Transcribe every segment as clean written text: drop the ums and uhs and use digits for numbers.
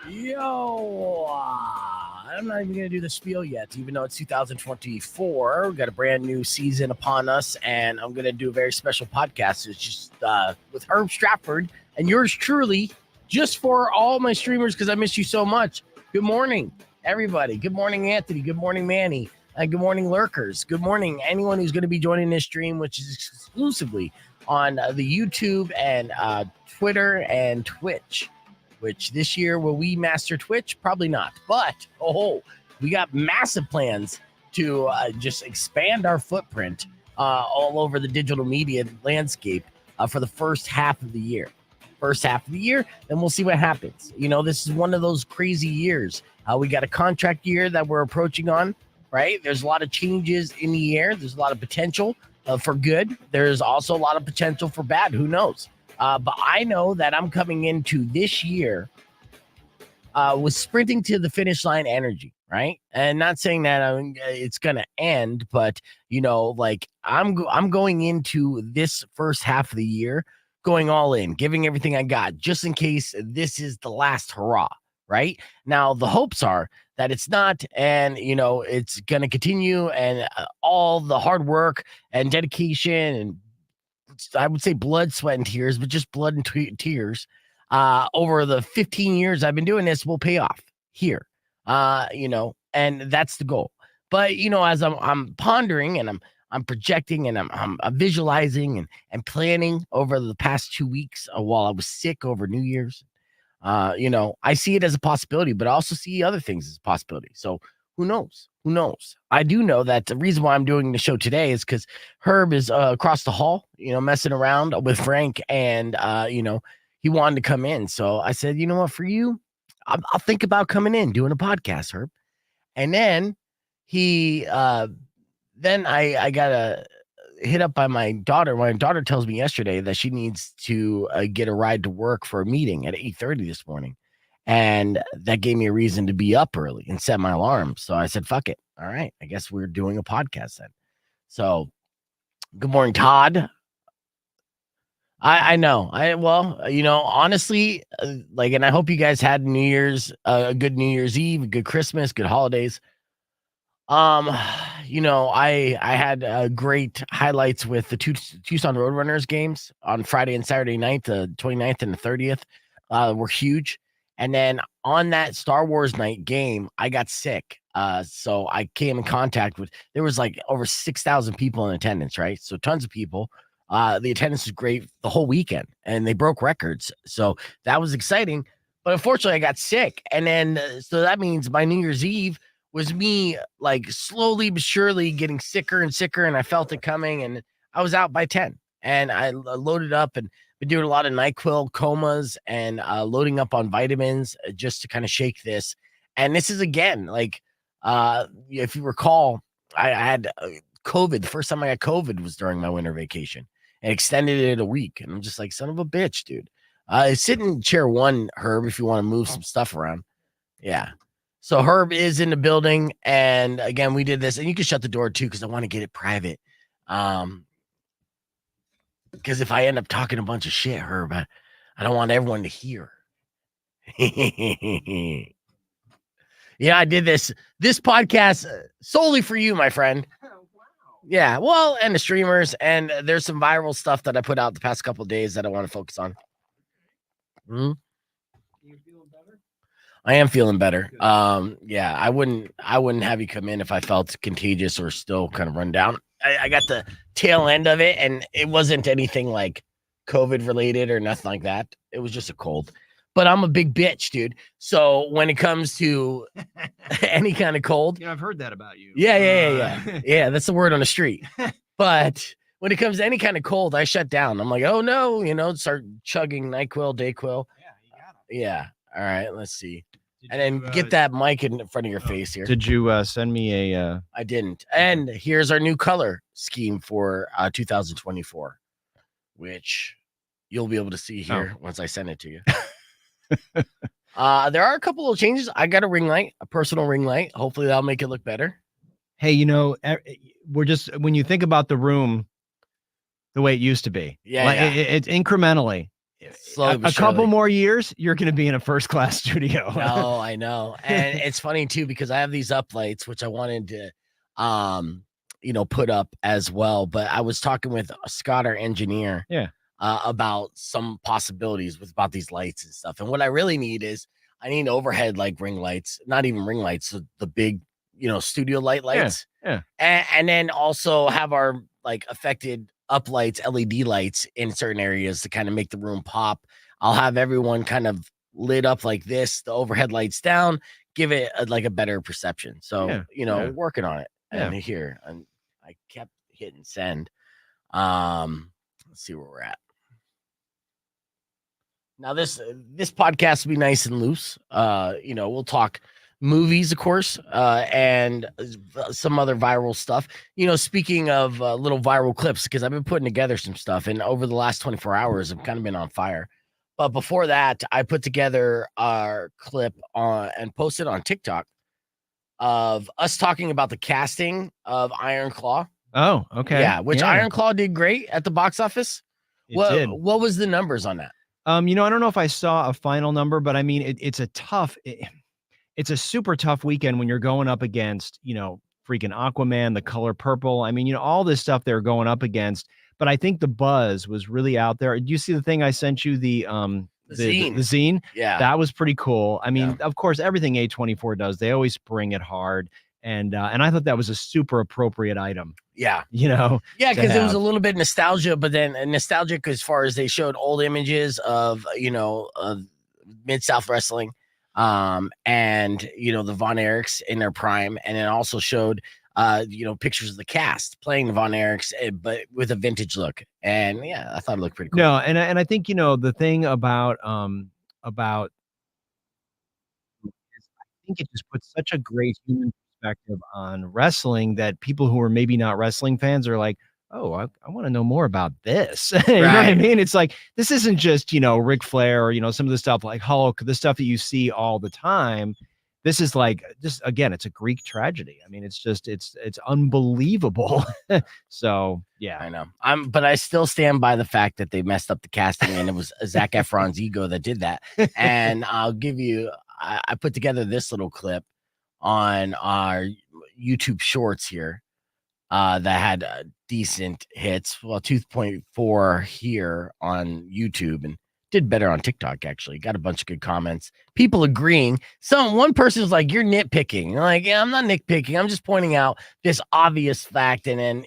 Yo, I'm not even going to do the spiel yet, even though it's 2024. We've got a brand new season upon us, and I'm going to do a very special podcast. It's just with Herb Stratford and yours truly, just for all my streamers because I miss you so much. Good morning, everybody. Good morning, Anthony. Good morning, Manny. Good morning, lurkers. Good morning, anyone who's going to be joining this stream, which is exclusively on the YouTube and Twitter and Twitch. Which this year, will we master Twitch? Probably not. But, we got massive plans to just expand our footprint all over the digital media landscape for the first half of the year. Then we'll see what happens. You know, this is one of those crazy years. We got a contract year that we're approaching on, right? There's a lot of changes in the air. There's a lot of potential for good. There's also a lot of potential for bad. Who knows? But I know that I'm coming into this year with sprinting to the finish line energy, right? And not saying that it's going to end, but, you know, like I'm going into this first half of the year going all in, giving everything I got just in case this is the last hurrah, right? Now, the hopes are that it's not, and, you know, it's going to continue, and all the hard work and dedication and I would say blood, sweat, and tears, but just blood and tears over the 15 years I've been doing this will pay off here, you know, and that's the goal. But, you know, as I'm pondering and I'm projecting and I'm visualizing and planning over the past 2 weeks while I was sick over New Year's, you know, I see it as a possibility, but I also see other things as a possibility. So who knows? Who knows? I do know that the reason why I'm doing the show today is because Herb is across the hall, you know, messing around with Frank, and you know, he wanted to come in. So I said, you know what, for you, I'll think about coming in doing a podcast, Herb. And then then I got hit up by my daughter. My daughter tells me yesterday that she needs to get a ride to work for a meeting at 8:30 this morning. And that gave me a reason to be up early and set my alarm. So I said, fuck it. All right. I guess we're doing a podcast then. So good morning, Todd. I know. Well, you know, honestly, like, and I hope you guys had New Year's, a good New Year's Eve, a good Christmas, good holidays. You know, I had great highlights with the Tucson Roadrunners games on Friday and Saturday night, the 29th and the 30th, were huge. And then on that Star Wars night game, I got sick. So I came in contact with, there was like over 6,000 people in attendance, right? So tons of people. The attendance was great the whole weekend, and they broke records. So that was exciting. But unfortunately, I got sick. And then, so that means my New Year's Eve was me like slowly but surely getting sicker and sicker. And I felt it coming, and I was out by 10. And I loaded up and been doing a lot of NyQuil comas and loading up on vitamins just to kind of shake this. And this is again, like, if you recall, I had COVID. The first time I got COVID was during my winter vacation and extended it a week. And I'm just like, son of a bitch, dude. Sit in chair one, Herb, if you want to move some stuff around. Yeah. So Herb is in the building. And again, we did this, and you can shut the door too, because I want to get it private. Because if I end up talking a bunch of shit, Herb, I don't want everyone to hear. Yeah, I did this podcast solely for you, my friend. Oh, wow. Yeah, well, and the streamers, and there's some viral stuff that I put out the past couple of days that I want to focus on. You feeling better? I am feeling better. Yeah, I wouldn't have you come in if I felt contagious or still kind of run down. I got the tail end of it, and it wasn't anything like COVID related or nothing like that. It was just a cold. But I'm a big bitch, dude. So when it comes to any kind of cold, yeah, I've heard that about you. Yeah. Yeah, that's the word on the street. But when it comes to any kind of cold, I shut down. I'm like, oh no, you know, start chugging NyQuil, Dayquil. Yeah, you got it. Yeah. All right, let's see. And then get that mic in front of your face here. Did you send me a? I didn't. And here's our new color scheme for 2024, which you'll be able to see here once I send it to you. There are a couple of changes. I got a ring light, a personal ring light. Hopefully that'll make it look better. Hey, you know, we're just, when you think about the room the way it used to be, it's incrementally, Slowly but a couple surely. more years, you're going to be in a first class studio. No, I know. And it's funny too, because I have these uplights, which I wanted to, put up as well. But I was talking with Scott, our engineer, Yeah. about some possibilities about these lights and stuff. And what I really need is I need overhead like ring lights, not even ring lights, the big, studio lights. Yeah. And then also have our like affected uplights, LED lights in certain areas to kind of make the room pop. I'll have everyone kind of lit up like this, the overhead lights down, give it like a better perception. So, working on it. And here, and I kept hitting send. Let's see where we're at. Now this podcast will be nice and loose. We'll talk movies, of course, and some other viral stuff. Speaking of little viral clips, because I've been putting together some stuff, and over the last 24 hours, I've kind of been on fire. But before that, I put together our clip on and posted on TikTok of us talking about the casting of Iron Claw. Oh, okay. Yeah, which Iron Claw did great at the box office. What was the numbers on that? I don't know if I saw a final number, but I mean, it's a super tough weekend when you're going up against, freaking Aquaman, The Color Purple. I mean, all this stuff they're going up against. But I think the buzz was really out there. Did you see the thing I sent you? The zine. The zine. Yeah, that was pretty cool. I mean, of course, everything A24 does, they always bring it hard. And I thought that was a super appropriate item. Yeah. Yeah, because it was a little bit nostalgia, but then nostalgic as far as they showed old images of, of Mid-South Wrestling, and, the Von Erichs in their prime. And it also showed, pictures of the cast playing the Von Erichs, but with a vintage look. And yeah, I thought it looked pretty cool. No, and I think, the thing about I think it just puts such a great human perspective on wrestling that people who are maybe not wrestling fans are like, oh, I want to know more about this. You know what I mean? It's like, this isn't just, Ric Flair or, some of the stuff like Hulk, the stuff that you see all the time. This is like, just, again, it's a Greek tragedy. I mean, it's just, it's unbelievable. So, yeah. I know. But I still stand by the fact that they messed up the casting and it was Zac Efron's ego that did that. And I'll give you, I put together this little clip on our YouTube shorts here that had decent hits. Well, 2.4 here on YouTube and did better on TikTok, actually. Got a bunch of good comments. People agreeing. One person was like, you're nitpicking. I'm like, yeah, I'm not nitpicking. I'm just pointing out this obvious fact. And then,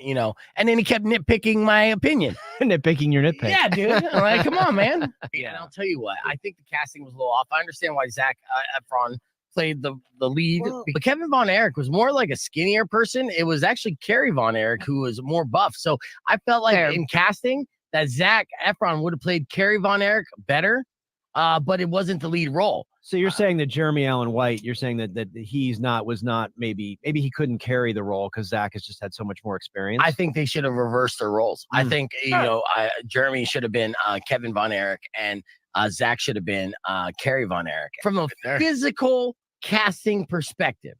and then he kept nitpicking my opinion. Nitpicking your nitpick. Yeah, dude. I'm like, come on, man. Yeah, and I'll tell you what, I think the casting was a little off. I understand why Zac Efron played the lead, but Kevin Von Erich was more like a skinnier person. It was actually Kerry Von Erich who was more buff. So I felt like in casting that Zac Efron would have played Kerry Von Erich better, but it wasn't the lead role. So you're saying that Jeremy Allen White, you're saying that was not maybe he couldn't carry the role because Zac has just had so much more experience. I think they should have reversed their roles. I think Jeremy should have been Kevin Von Erich and Zac should have been Kerry Von Erich. From a physical casting perspective,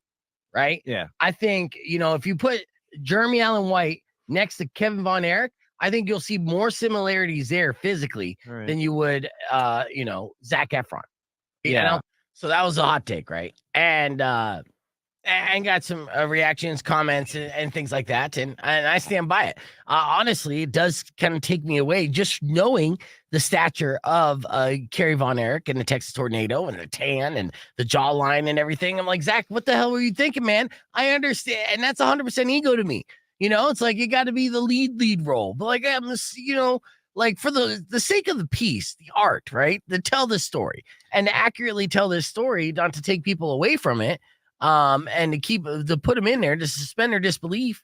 right? Yeah. I think, if you put Jeremy Allen White next to Kevin Von Erich, I think you'll see more similarities there physically than you would, Zac Efron. Yeah. So that was a hot take, right? And got some reactions, comments, and things like that. And I stand by it. Honestly, it does kind of take me away just knowing the stature of Kerry Von Erich and the Texas Tornado and the tan and the jawline and everything. I'm like, Zac, what the hell were you thinking, man? I understand. And that's 100% ego to me. It's like you got to be the lead role. But like, I'm just, like for the sake of the piece, the art, right? To tell this story and to accurately tell this story, not to take people away from it. And to put them in there to suspend their disbelief,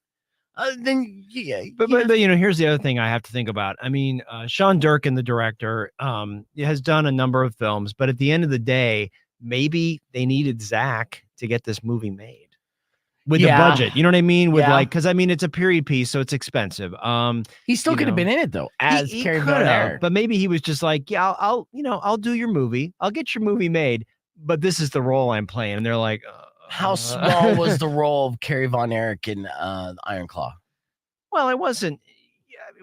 then yeah. But here's the other thing I have to think about. I mean, Sean Durkin, the director, has done a number of films, but at the end of the day, maybe they needed Zac to get this movie made with the budget. You know what I mean? Because I mean, it's a period piece, so it's expensive. He still could have been in it though, as Kerry Von Erich. But maybe he was just like, yeah, I'll do your movie. I'll get your movie made, but this is the role I'm playing. And they're like, how small was the role of Kerry Von Erich in Iron Claw? Well, it wasn't.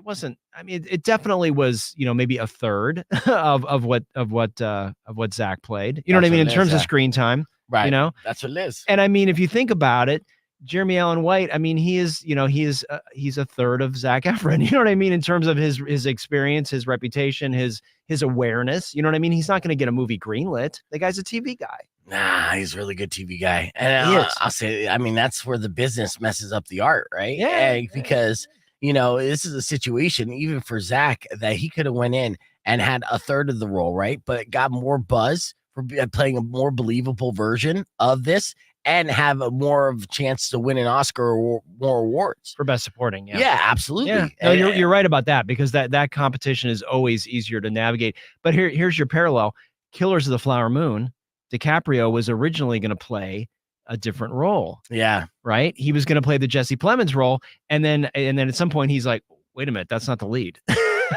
wasn't. I mean, it definitely was, maybe a third of what Zach played. You know what I mean in terms of screen time, right? That's what it is. And I mean, if you think about it, Jeremy Allen White, I mean, he's a third of Zac Efron. You know what I mean in terms of his experience, his reputation, his awareness. You know what I mean? He's not going to get a movie greenlit. The guy's a TV guy. Nah, he's a really good TV guy. And I'll say, I mean, that's where the business messes up the art, right? Yeah. Because, this is a situation, even for Zach, that he could have went in and had a third of the role, right? But got more buzz for playing a more believable version of this and have a more of a chance to win an Oscar or more awards. For Best Supporting, yeah. Yeah, absolutely. Yeah. No, you're right about that, because that competition is always easier to navigate. But here's your parallel. Killers of the Flower Moon, DiCaprio was originally going to play a different role. Yeah. Right? He was going to play the Jesse Plemons role, and then at some point he's like, wait a minute, that's not the lead.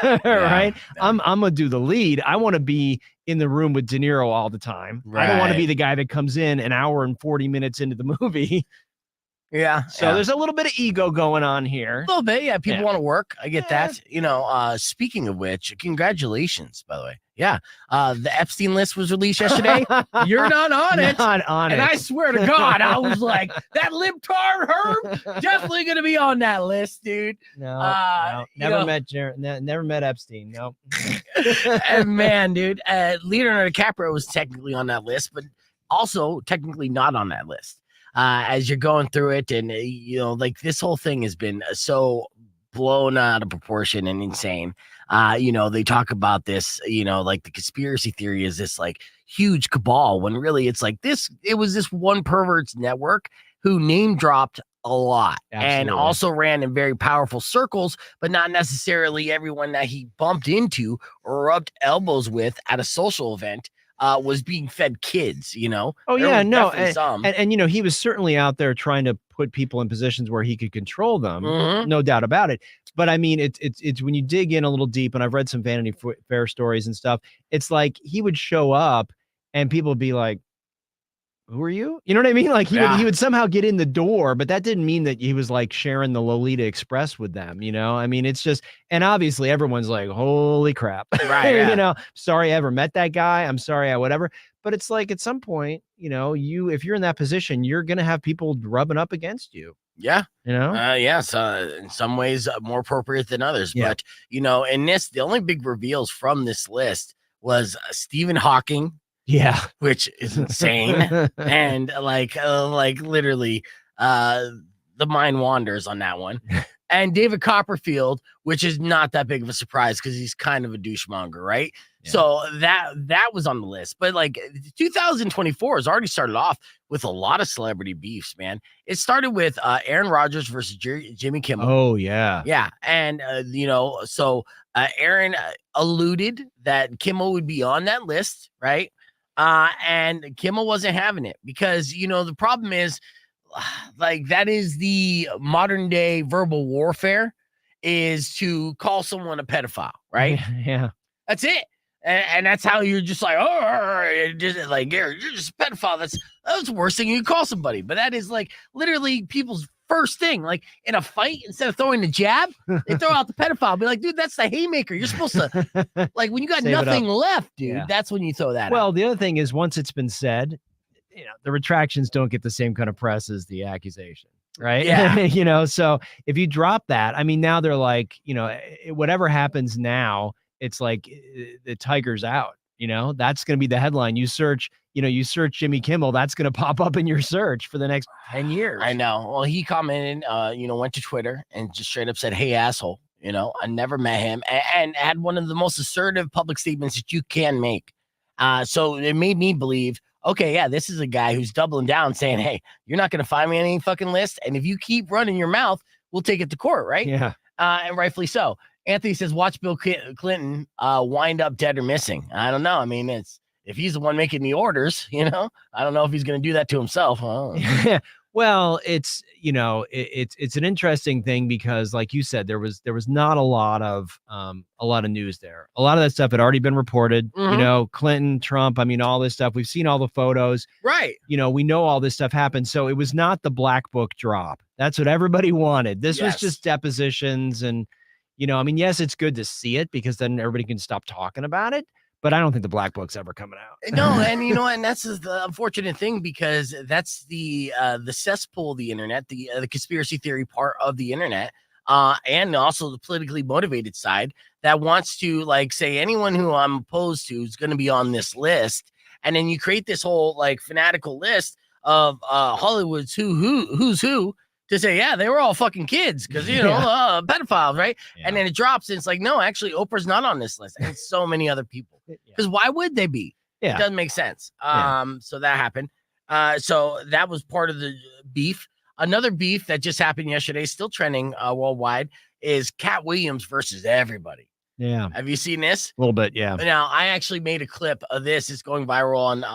Right? Yeah. I'm gonna do the lead. I want to be in the room with De Niro all the time. Right. I don't want to be the guy that comes in an hour and 40 minutes into the movie. Yeah. So there's a little bit of ego going on here. A little bit, yeah. People want to work. I get that. Speaking of which, congratulations, by the way. Yeah. The Epstein list was released yesterday. You're not on it. Not on it. And I swear to God, I was like, that libtard Herb definitely gonna be on that list, dude. No. Never met Epstein. Nope. And man, dude, Leonardo DiCaprio was technically on that list, but also technically not on that list. As you're going through it, and like this whole thing has been so blown out of proportion and insane. They talk about this, like the conspiracy theory is this like huge cabal, when really it's like it was this one pervert's network who name dropped a lot. Absolutely. And also ran in very powerful circles, but not necessarily everyone that he bumped into or rubbed elbows with at a social event was being fed kids, Oh, yeah, no. And he was certainly out there trying to put people in positions where he could control them. Mm-hmm. No doubt about it. But I mean, it's when you dig in a little deep, and I've read some Vanity Fair stories and stuff, it's like he would show up and people would be like, who are you? You know what I mean? Like he would somehow get in the door, but that didn't mean that he was like sharing the Lolita Express with them. I mean, it's just, and obviously everyone's like, holy crap. Right. Yeah. Sorry I ever met that guy. I'm sorry I whatever. But it's like at some point, if you're in that position, you're going to have people rubbing up against you. Yeah. Yes. In some ways more appropriate than others. Yeah. But, in this, the only big reveals from this list was Stephen Hawking. Yeah, which is insane. And like literally the mind wanders on that one. And David Copperfield, which is not that big of a surprise because he's kind of a douchemonger, right? Yeah. So that was on the list. But like 2024 has already started off with a lot of celebrity beefs, man. It started with Aaron Rodgers versus Jimmy Kimmel. Oh, yeah. Yeah. And, so Aaron alluded that Kimmel would be on that list, right? And Kimmel wasn't having it because, the problem is like that is the modern day verbal warfare is to call someone a pedophile, right? Yeah. That's it. And that's how you're just like, just like, you're just a pedophile. That's the worst thing you can call somebody. But that is like literally people's first thing. Like in a fight, instead of throwing the jab, they throw out the pedophile. Be like, dude, that's the haymaker. You're supposed to, like, when you got nothing left, dude, that's when you throw that out. Well, the other thing is once it's been said, the retractions don't get the same kind of press as the accusation. Right. Yeah. So if you drop that, I mean, now they're like, whatever happens now, it's like the tiger's out, that's going to be the headline. You search Jimmy Kimmel, that's going to pop up in your search for the next 10 years. I know. Well, he commented, went to Twitter and just straight up said, hey, asshole, I never met him, and had one of the most assertive public statements that you can make. So it made me believe, okay, yeah, this is a guy who's doubling down saying, hey, you're not going to find me on any fucking list. And if you keep running your mouth, we'll take it to court. Right. Yeah. And rightfully so. Anthony says, watch Bill Clinton wind up dead or missing. I don't know. I mean, if he's the one making the orders, I don't know if he's going to do that to himself. Huh? Well, it's an interesting thing because, like you said, there was not a lot of news there. A lot of that stuff had already been reported. Mm-hmm. Clinton, Trump. I mean, all this stuff. We've seen all the photos. Right. We know all this stuff happened. So it was not the black book drop. That's what everybody wanted. This was just depositions and. I mean, yes, it's good to see it because then everybody can stop talking about it. But I don't think the black book's ever coming out. No, and and that's the unfortunate thing, because that's the cesspool of the internet, the conspiracy theory part of the internet, and also the politically motivated side that wants to like say anyone who I'm opposed to is going to be on this list, and then you create this whole like fanatical list of Hollywood's who's who to say, yeah, they were all fucking kids because pedophiles, right? Yeah. And then it drops, and it's like, no, actually, Oprah's not on this list, and so many other people. Because why would they be? Yeah. It doesn't make sense. So that happened. So that was part of the beef. Another beef that just happened yesterday, still trending worldwide, is Katt Williams versus everybody. Yeah. Have you seen this? A little bit, yeah. Now, I actually made a clip of this. It's going viral on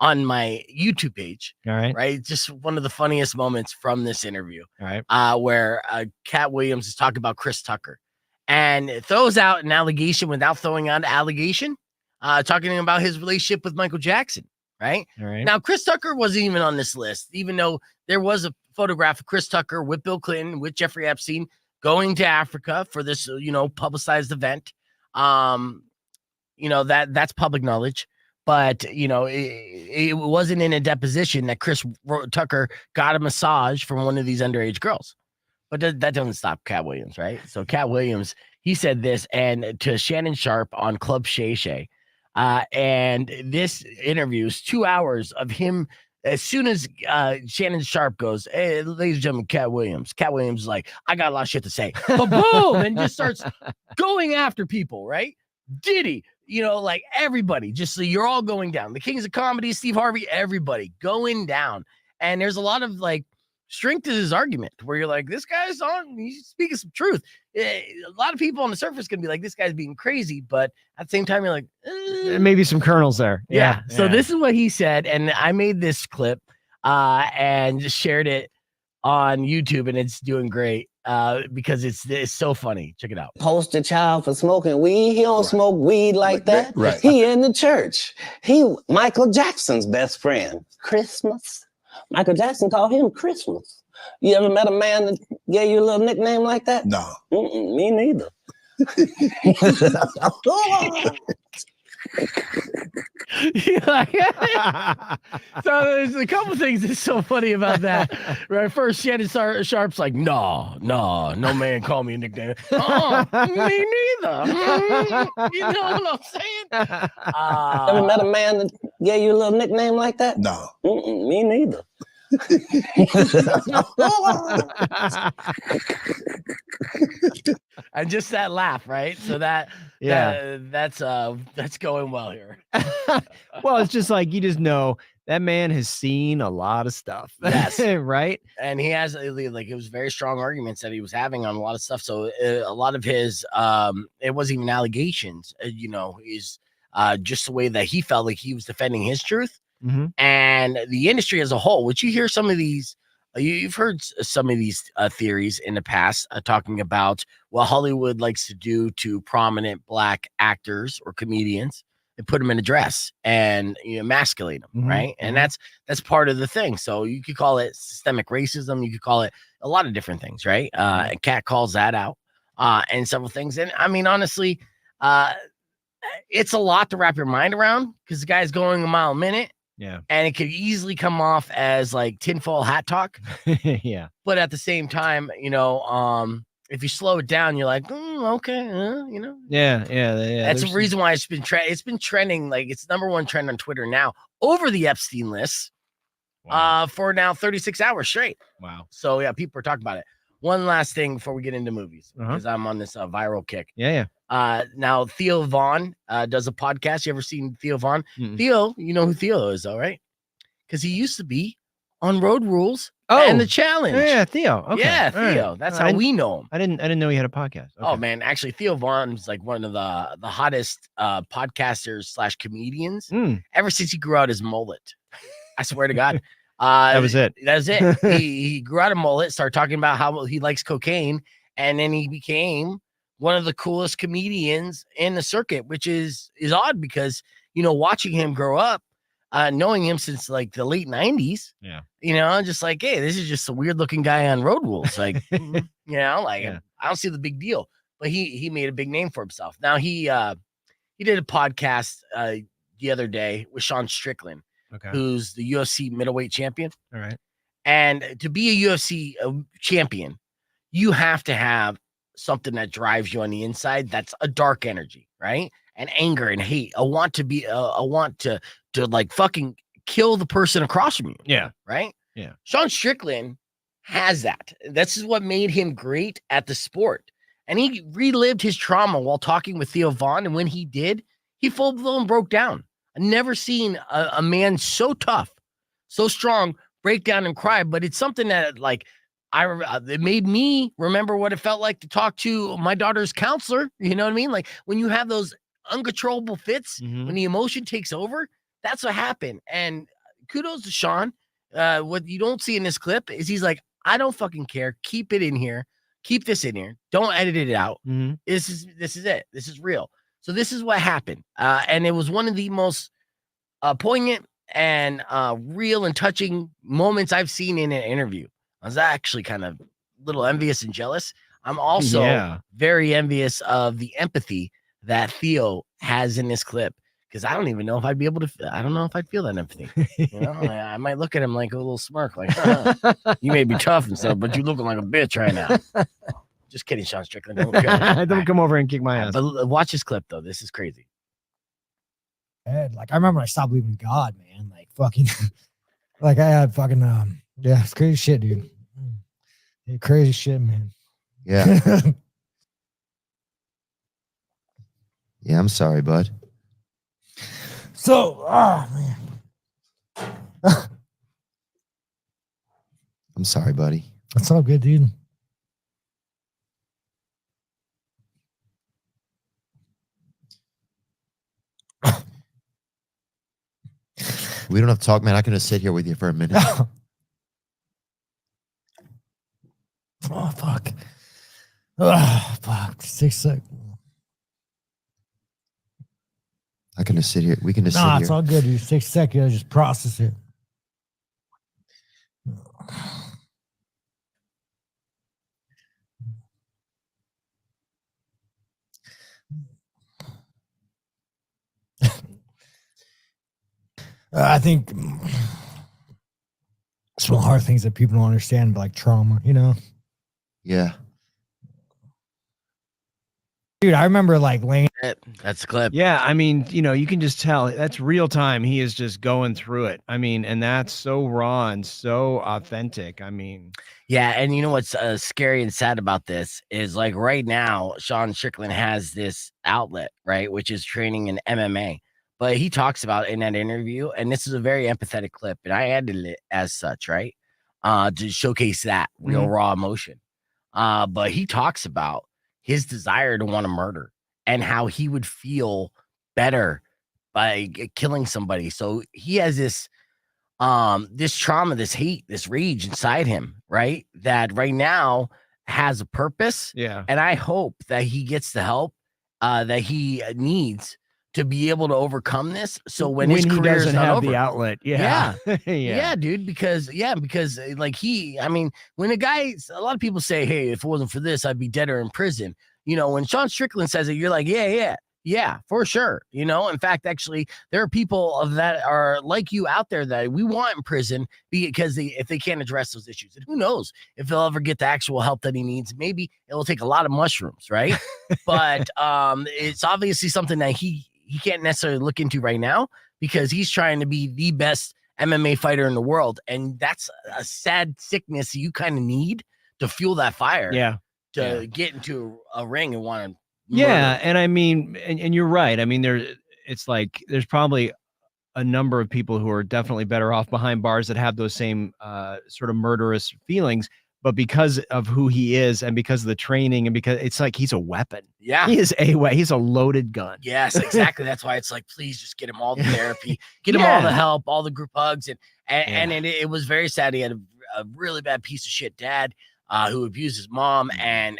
on my YouTube page. All right. Right. Just one of the funniest moments from this interview. All right. Where Katt Williams is talking about Chris Tucker and it throws out an allegation without throwing out an allegation, talking about his relationship with Michael Jackson. Right. All right. Now, Chris Tucker wasn't even on this list, even though there was a photograph of Chris Tucker with Bill Clinton, with Jeffrey Epstein going to Africa for this, publicized event. That's public knowledge. But, it wasn't in a deposition that Chris Tucker got a massage from one of these underage girls. But that doesn't stop Katt Williams, right? So Katt Williams, he said this and to Shannon Sharp on Club Shay Shay. And this interview is 2 hours of him. As soon as Shannon Sharp goes, hey, ladies and gentlemen, Katt Williams is like, I got a lot of shit to say. But boom, and just starts going after people, right? Diddy, like everybody, just so you're all going down. The Kings of Comedy, Steve Harvey, everybody going down. And there's a lot of like strength to his argument where you're like, this guy's he's speaking some truth. A lot of people on the surface can be like, this guy's being crazy. But at the same time, you're like, maybe some kernels there. Yeah. So this is what he said. And I made this clip and just shared it on YouTube, and it's doing great because it's so funny. Check it out. Poster child for smoking weed. He don't smoke weed like that. Right. He in the church. He Michael Jackson's best friend. Christmas. Michael Jackson called him Christmas. You ever met a man that gave you a little nickname like that? No. Me neither. So there's a couple things that's so funny about that. Right, first Shannon Sharp's like, no man call me a nickname. Me neither. You know what I'm saying? Ever met a man that gave you a little nickname like that? No. Me neither. And just that laugh, right? So that's going well here. Well, it's just like you just know that man has seen a lot of stuff. Yes. Right. And he has like it was very strong arguments that he was having on a lot of stuff. So a lot of his it wasn't even allegations, is just the way that he felt like he was defending his truth. Mm-hmm. And the industry as a whole, which you hear some of these, you've heard some of these theories in the past talking about what Hollywood likes to do to prominent black actors or comedians and put them in a dress and emasculate them, right? And that's part of the thing. So you could call it systemic racism. You could call it a lot of different things, right? And Katt calls that out and several things. And I mean, honestly, it's a lot to wrap your mind around because the guy's going a mile a minute. Yeah. And it could easily come off as like tinfoil hat talk. Yeah. But at the same time, if you slow it down, you're like, okay, Yeah. That's the reason why it's been trending. Like it's #1 trend on Twitter now over the Epstein list for now 36 hours straight. Wow. So yeah, people are talking about it. One last thing before we get into movies, because I'm on this viral kick. Yeah. Now Theo Vaughn does a podcast. You ever seen Theo Vaughn? Mm-mm. Theo, you know who Theo is, though, right? Because he used to be on Road Rules and The Challenge. Yeah, Theo. Okay. Yeah, All Theo. right. That's how we know him. I didn't know he had a podcast. Okay. Oh man, actually, Theo Vaughn's like one of the hottest podcasters / comedians ever since he grew out his mullet. I swear to God. That was it. That's it. He grew out a mullet, started talking about how he likes cocaine, and then he became one of the coolest comedians in the circuit, which is odd because, watching him grow up, knowing him since like the late 90s, just like, hey, this is just a weird looking guy on Road Rules. Like, I don't see the big deal. But he made a big name for himself. Now he did a podcast the other day with Sean Strickland, who's the UFC middleweight champion. All right. And to be a UFC champion, you have to have something that drives you on the inside. That's a dark energy, right? And anger and hate. I want to like fucking kill the person across from you. Yeah. Right? Yeah. Sean Strickland has that. This is what made him great at the sport. And he relived his trauma while talking with Theo Vaughn. And when he did, he full-blown broke down. I've never seen a man so tough, so strong, break down and cry. But it's something that, like, it made me remember what it felt like to talk to my daughter's counselor. You know what I mean? Like, when you have those uncontrollable fits, when the emotion takes over, that's what happened. And kudos to Sean. What you don't see in this clip is he's like, I don't fucking care. Keep it in here. Keep this in here. Don't edit it out. This is it. This is real. So this is what happened. And it was one of the most poignant and real and touching moments I've seen in an interview. I was actually kind of a little envious and jealous. I'm also very envious of the empathy that Theo has in this clip, because I don't even know if I'd be able to. I don't know if I'd feel that empathy. You know, I might look at him like a little smirk, like, you may be tough and stuff, but you looking like a bitch right now. Just kidding, Sean Strickland. Don't come over and kick my ass. But watch this clip, though. This is crazy. Like, I remember I stopped believing in God, man. Like, fucking, like, I had fucking, yeah, it's crazy shit, dude. Yeah, crazy shit, man. Yeah. Yeah, I'm sorry, bud. So, man. I'm sorry, buddy. That's all good, dude. We don't have to talk, man. I can just sit here with you for a minute. Oh, fuck. Oh, fuck. 6 seconds. I can just sit here. We can just sit Nah, here. it's all good, dude. 6 seconds. I just process it. I think some hard things that people don't understand, like trauma, you know? Yeah. Dude, I remember like laying. That's the clip. Yeah, I mean, you know, you can just tell that's real time. He is just going through it. I mean, and that's so raw and so authentic. I mean, yeah, and you know what's scary and sad about this is, like, right now, Sean Strickland has this outlet, right, which is training in MMA. But he talks about in that interview, and this is a very empathetic clip, and I edited it as such, right, to showcase that real raw emotion. But he talks about his desire to want to murder and how he would feel better by killing somebody. So he has this trauma, this hate, this rage inside him, right? That right now has a purpose. yeah. And I hope that he gets the help that he needs to be able to overcome this. So when his he career doesn't is not have over, the outlet. Yeah. yeah, dude, because like I mean, when a lot of people say, hey, if it wasn't for this, I'd be dead or in prison. You know, when Sean Strickland says it, you're like, yeah, for sure. You know, in fact, actually, there are people that are like you out there that we want in prison because if they can't address those issues, and who knows if they'll ever get the actual help that he needs. Maybe it'll take a lot of mushrooms, right? But it's obviously something that he can't necessarily look into right now because he's trying to be the best MMA fighter in the world. And that's a sad sickness you kind of need to fuel that fire. Yeah. To get into a ring and want to. Yeah. And I mean, and you're right. I mean, there's probably a number of people who are definitely better off behind bars that have those same sort of murderous feelings. But because of who he is and because of the training and because it's like he's a weapon. Yeah. He's a loaded gun. Yes, exactly. That's why it's like, please just get him all the therapy, get him all the help, all the group hugs. And it was very sad. He had a really bad piece of shit dad who abused his mom. And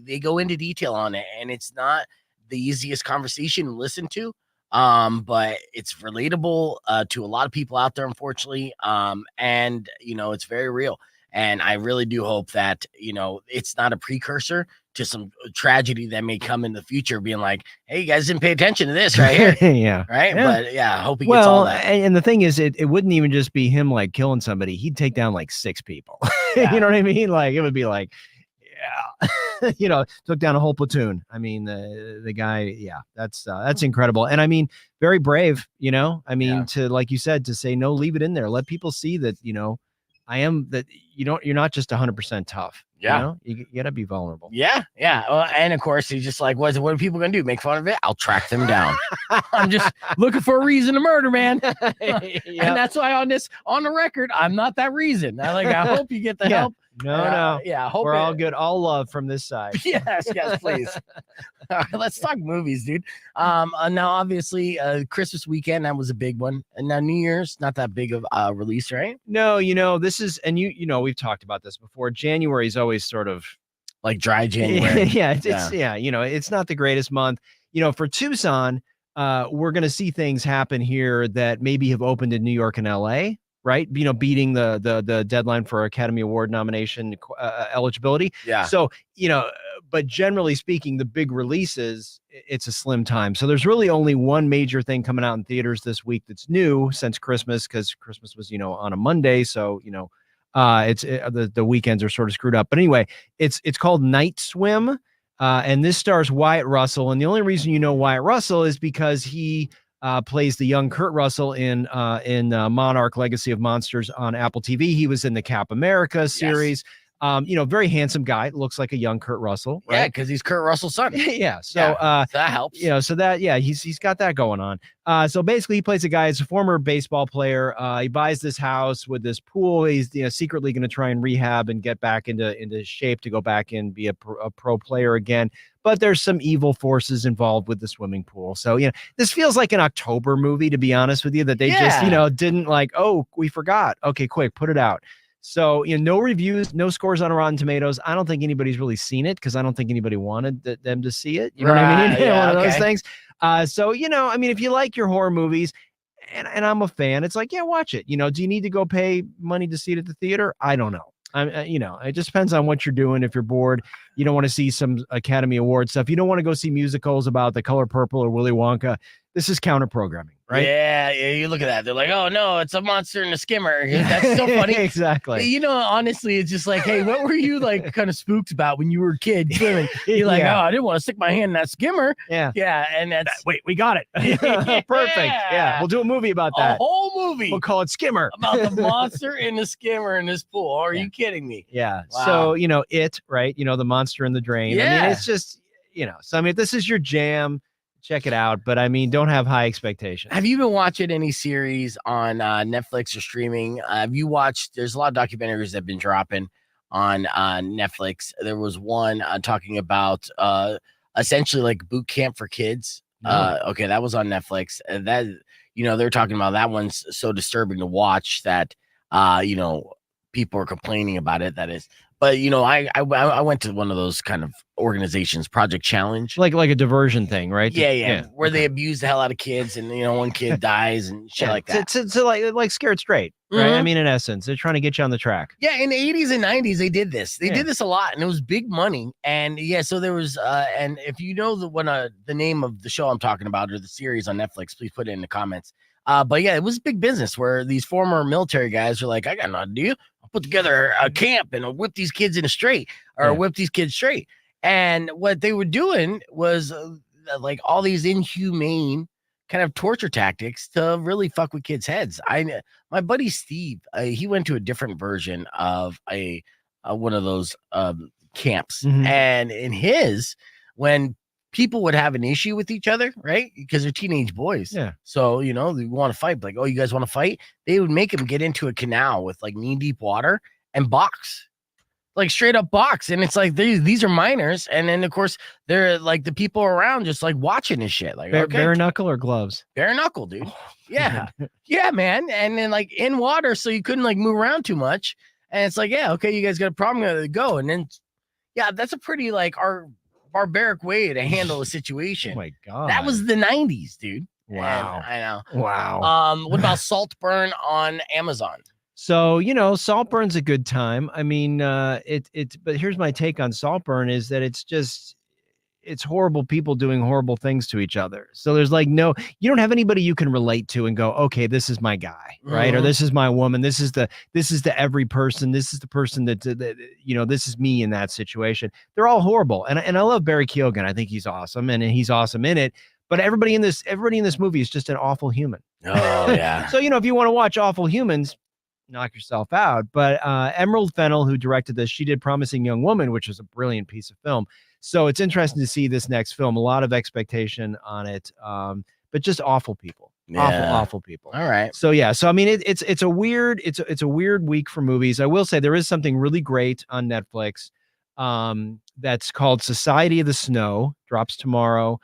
they go into detail on it. And it's not the easiest conversation to listen to. But it's relatable to a lot of people out there, unfortunately. And, you know, it's very real. And I really do hope that, you know, it's not a precursor to some tragedy that may come in the future, being like, hey, you guys didn't pay attention to this right here. Yeah. Right. Yeah. But yeah, I hope he gets all that. And the thing is, it wouldn't even just be him like killing somebody. He'd take down like 6 people. Yeah. You know what I mean? Like it would be like, yeah, you know, took down a whole platoon. I mean, the guy, yeah, that's incredible. And I mean, very brave, you know, I mean, to, like you said, to say, no, leave it in there. Let people see that, you know, you're not just 100% tough. Yeah. You know, you gotta be vulnerable. Yeah. Yeah. And of course, he's just like, what are people going to do? Make fun of it? I'll track them down. I'm just looking for a reason to murder, man. And that's why on the record, I'm not that reason. I hope you get the help. No. Yeah. I hope we're all good. All love from this side. Yes, please. All right, let's talk movies, dude. Now obviously Christmas weekend, that was a big one. And now New Year's, not that big of a release, right? No, you know, this is, and you know, we've talked about this before. January is always sort of like dry January. Yeah, you know, it's not the greatest month. You know, for Tucson, we're gonna see things happen here that maybe have opened in New York and LA. Right, you know, beating the deadline for Academy Award nomination eligibility. Yeah. So, you know, but generally speaking, the big releases, it's a slim time. So there's really only one major thing coming out in theaters this week that's new since Christmas, because Christmas was, you know, on a Monday. So, you know, the weekends are sort of screwed up. But anyway, it's called Night Swim, and this stars Wyatt Russell. And the only reason you know Wyatt Russell is because he plays the young Kurt Russell in Monarch: Legacy of Monsters on Apple TV. He was in the Cap America series. You know, very handsome guy. Looks like a young Kurt Russell, right? Yeah, because he's Kurt Russell's son. Yeah. So that helps. You know, so that, yeah, he's got that going on. So basically he plays a guy, he's a former baseball player. He buys this house with this pool. He's, you know, secretly going to try and rehab and get back into shape to go back and be a pro player again. But there's some evil forces involved with the swimming pool. So, you know, this feels like an October movie, to be honest with you, that they just, you know, didn't like, oh, we forgot. Okay, quick, put it out. So, you know, no reviews, no scores on Rotten Tomatoes. I don't think anybody's really seen it because I don't think anybody wanted them to see it. You know what I mean? Yeah, one of those things. So, you know, I mean, if you like your horror movies, and I'm a fan, it's like, yeah, watch it. You know, do you need to go pay money to see it at the theater? I don't know. You know, it just depends on what you're doing. If you're bored, you don't want to see some Academy Award stuff. You don't want to go see musicals about The Color Purple or Willy Wonka. This is counter programming, right? Yeah, you look at that. They're like, oh no, it's a monster in a skimmer. That's so funny. Exactly. You know, honestly, it's just like, hey, what were you like kind of spooked about when you were a kid swimming? You're like, oh, I didn't want to stick my hand in that skimmer. Yeah. Yeah. And that's wait, we got it. Perfect. Yeah. We'll do a movie about that. A whole movie. We'll call it Skimmer. About the monster in the skimmer in this pool. Are you kidding me? Yeah. Wow. So, you know, right? You know, the monster in the drain. Yeah. I mean, it's just, you know, so I mean, if this is your jam, check it out. But I mean, don't have high expectations. Have you been watching any series on Netflix or streaming? Have you watched? There's a lot of documentaries that have been dropping on Netflix. There was one talking about essentially like boot camp for kids. Okay, that was on Netflix. That, you know, they're talking about that one's so disturbing to watch that you know, people are complaining about it. That is. But, you know, I went to one of those kind of organizations, Project Challenge. Like a diversion thing, right? Yeah. Where they abuse the hell out of kids and, you know, one kid dies and shit like that. To like Scared Straight, right? I mean, in essence, they're trying to get you on the track. Yeah, in the 80s and 90s, they did this. They did this a lot, and it was big money. And, yeah, so there was, and if you know the name of the show I'm talking about or the series on Netflix, please put it in the comments. But, yeah, it was big business where these former military guys are like, I got an idea. Put together a camp and I'll whip these kids whip these kids straight. And what they were doing was like all these inhumane kind of torture tactics to really fuck with kids' heads. My buddy Steve, he went to a different version of one of those camps, and in his, when people would have an issue with each other, right? Because they're teenage boys. Yeah. So, you know, they want to fight. Like, oh, you guys want to fight? They would make them get into a canal with like knee-deep water and box. Like straight up box. And it's like, these are minors. And then, of course, they're like the people around just like watching this shit. Like, bare knuckle or gloves? Bare knuckle, dude. Yeah. Yeah, man. And then like in water, so you couldn't like move around too much. And it's like, yeah, okay, you guys got a problem, go. And then, yeah, that's a pretty like our barbaric way to handle a situation. Oh my God. That was the 90s, dude. Wow. And I know. Wow. What about Saltburn on Amazon? So, Saltburn's a good time. I mean, but here's my take on Saltburn is that it's horrible people doing horrible things to each other. So there's like you don't have anybody you can relate to and go, okay, this is my guy, right? Or this is my woman. This is the every person. This is the person that this is me in that situation. They're all horrible. And I love Barry Keoghan. I think he's awesome and he's awesome in it. But everybody in this movie is just an awful human. Oh yeah. So, if you want to watch awful humans, knock yourself out. But Emerald Fennell, who directed this, she did Promising Young Woman, which was a brilliant piece of film. So it's interesting to see this next film. A lot of expectation on it, but just awful people. Yeah. Awful people. All right. So yeah. So I mean, it's a weird week for movies. I will say there is something really great on Netflix. That's called Society of the Snow. Drops tomorrow.